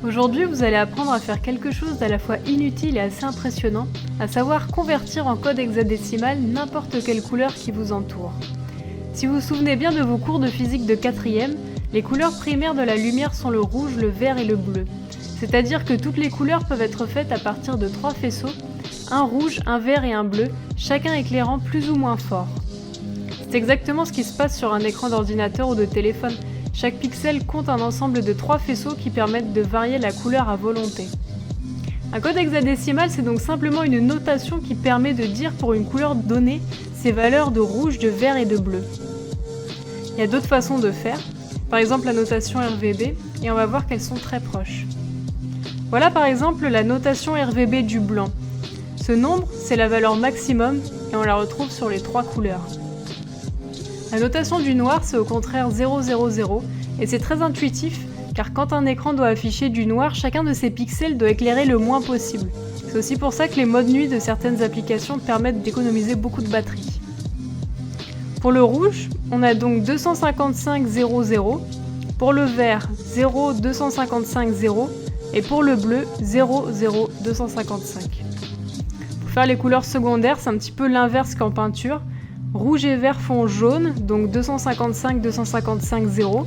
Aujourd'hui, vous allez apprendre à faire quelque chose d'à la fois inutile et assez impressionnant, à savoir convertir en code hexadécimal n'importe quelle couleur qui vous entoure. Si vous vous souvenez bien de vos cours de physique de 4e, les couleurs primaires de la lumière sont le rouge, le vert et le bleu. C'est-à-dire que toutes les couleurs peuvent être faites à partir de 3 faisceaux, un rouge, un vert et un bleu, chacun éclairant plus ou moins fort. C'est exactement ce qui se passe sur un écran d'ordinateur ou de téléphone. Chaque pixel compte un ensemble de 3 faisceaux qui permettent de varier la couleur à volonté. Un code hexadécimal, c'est donc simplement une notation qui permet de dire pour une couleur donnée ses valeurs de rouge, de vert et de bleu. Il y a d'autres façons de faire, par exemple la notation RVB, et on va voir qu'elles sont très proches. Voilà par exemple la notation RVB du blanc. Ce nombre, c'est la valeur maximum et on la retrouve sur les 3 couleurs. La notation du noir, c'est au contraire 0, 0, 0, et c'est très intuitif, car quand un écran doit afficher du noir, chacun de ses pixels doit éclairer le moins possible. C'est aussi pour ça que les modes nuit de certaines applications permettent d'économiser beaucoup de batterie. Pour le rouge, on a donc 255, 0, 0, pour le vert, 0, 255, 0, et pour le bleu, 0, 0, 255. Pour faire les couleurs secondaires, c'est un petit peu l'inverse qu'en peinture. Rouge et vert font jaune, donc 255, 255, 0.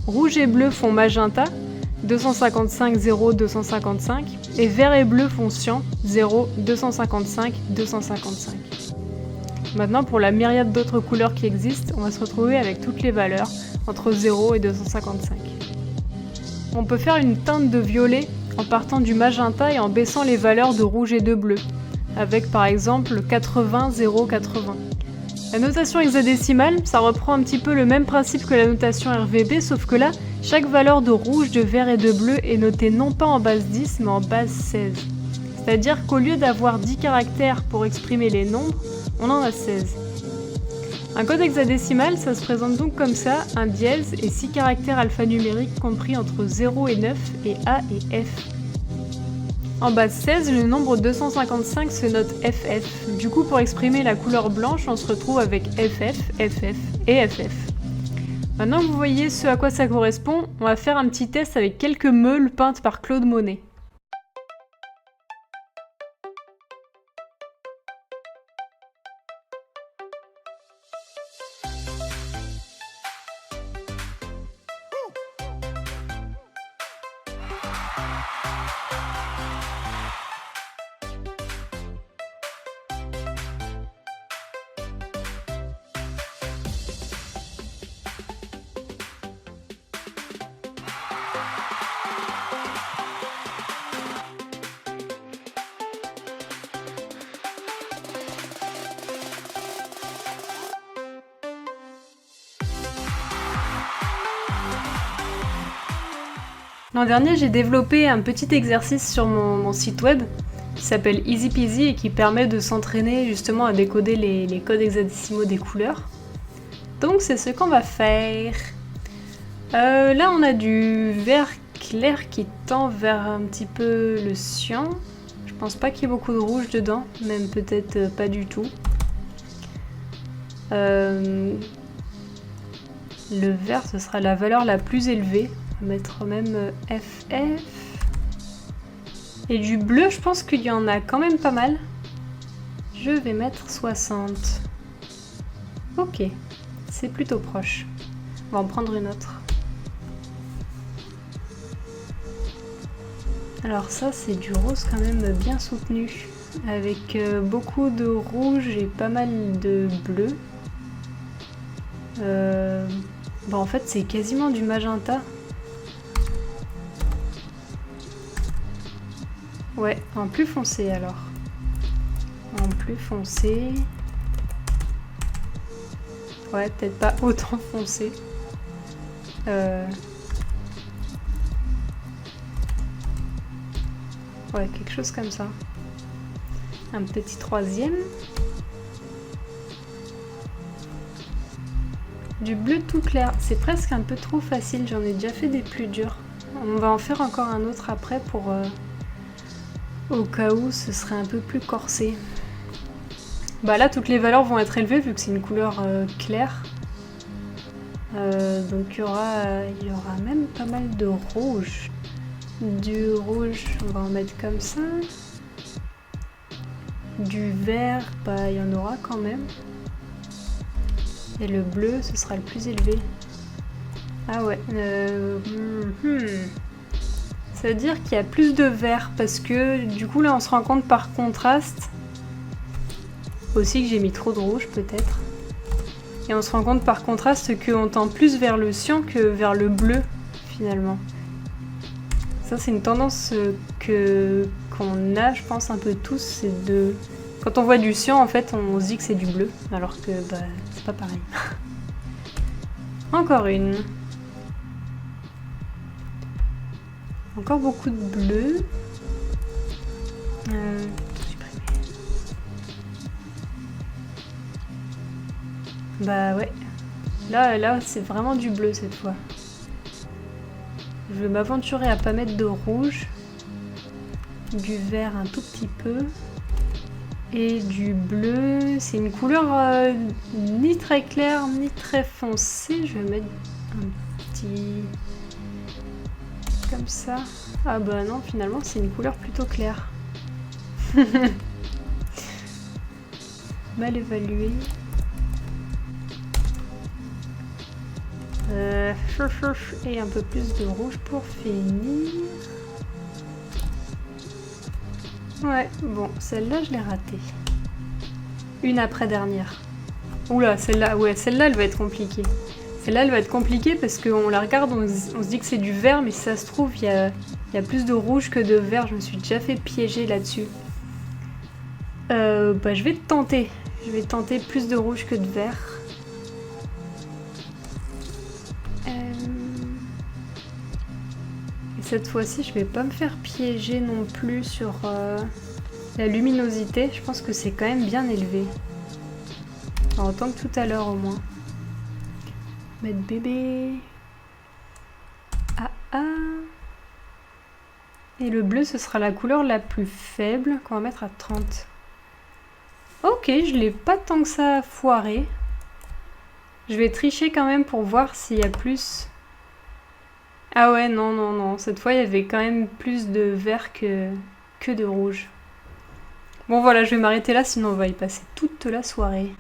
Rouge et bleu font magenta, 255, 0, 255. Et vert et bleu font cyan, 0, 255, 255. Maintenant, pour la myriade d'autres couleurs qui existent, on va se retrouver avec toutes les valeurs entre 0 et 255. On peut faire une teinte de violet en partant du magenta et en baissant les valeurs de rouge et de bleu, avec par exemple 80, 0, 80. La notation hexadécimale, ça reprend un petit peu le même principe que la notation RVB, sauf que là, chaque valeur de rouge, de vert et de bleu est notée non pas en base 10, mais en base 16. C'est-à-dire qu'au lieu d'avoir 10 caractères pour exprimer les nombres, on en a 16. Un code hexadécimal, ça se présente donc comme ça, un dièse et 6 caractères alphanumériques compris entre 0 et 9 et A et F. En base 16, le nombre 255 se note FF. Du coup, pour exprimer la couleur blanche, on se retrouve avec FF, FF et FF. Maintenant que vous voyez ce à quoi ça correspond, on va faire un petit test avec quelques meules peintes par Claude Monet. L'an dernier, j'ai développé un petit exercice sur mon site web qui s'appelle Easy Peasy et qui permet de s'entraîner justement à décoder les codes hexadécimaux des couleurs. Donc c'est ce qu'on va faire. Là on a du vert clair qui tend vers un petit peu le cyan. Je pense pas qu'il y ait beaucoup de rouge dedans, même peut-être pas du tout. Le vert, ce sera la valeur la plus élevée. On va mettre même FF. Et du bleu, je pense qu'il y en a quand même pas mal. Je vais mettre 60. Ok, c'est plutôt proche. On va en prendre une autre. Alors ça, c'est du rose quand même bien soutenu, avec beaucoup de rouge et pas mal de bleu. En fait, c'est quasiment du magenta. Ouais, en plus foncé alors. En plus foncé. Ouais, peut-être pas autant foncé. Ouais, quelque chose comme ça. Un petit troisième. Du bleu tout clair. C'est presque un peu trop facile, j'en ai déjà fait des plus durs. On va en faire encore un autre après pour... au cas où ce serait un peu plus corsé. Bah là, toutes les valeurs vont être élevées vu que c'est une couleur claire. Donc il y aura même pas mal de rouge. Du rouge, on va en mettre comme ça. Du vert, bah il y en aura quand même. Et le bleu, ce sera le plus élevé. Ah ouais. Ça veut dire qu'il y a plus de vert parce que du coup là on se rend compte par contraste. Aussi que j'ai mis trop de rouge peut-être. Et on se rend compte par contraste qu'on tend plus vers le cyan que vers le bleu finalement. Ça c'est une tendance qu'on a je pense un peu tous, c'est de... Quand on voit du cyan en fait on se dit que c'est du bleu alors que bah c'est pas pareil. Encore une. Encore beaucoup de bleu. Supprimer. Bah ouais. Là c'est vraiment du bleu cette fois. Je vais m'aventurer à pas mettre de rouge. Du vert un tout petit peu. Et du bleu. C'est une couleur ni très claire ni très foncée. Je vais mettre un petit... comme ça. Ah bah non, finalement c'est une couleur plutôt claire. Mal évalué. Et un peu plus de rouge pour finir. Ouais, bon, celle-là je l'ai ratée. Une après-dernière. Oula, celle-là, ouais, celle-là elle va être compliquée. Celle-là elle va être compliquée parce qu'on la regarde, on se dit que c'est du vert, mais si ça se trouve, il y a plus de rouge que de vert. Je me suis déjà fait piéger là-dessus. Bah je vais tenter. Je vais tenter plus de rouge que de vert. Et cette fois-ci, je vais pas me faire piéger non plus sur la luminosité. Je pense que c'est quand même bien élevé. Alors, autant que tout à l'heure au moins. Mettre bébé. Et le bleu, ce sera la couleur la plus faible qu'on va mettre à 30. Ok, je l'ai pas tant que ça foiré. Je vais tricher quand même pour voir s'il y a plus. Ah ouais, non. Cette fois, il y avait quand même plus de vert que de rouge. Bon voilà, je vais m'arrêter là, sinon on va y passer toute la soirée.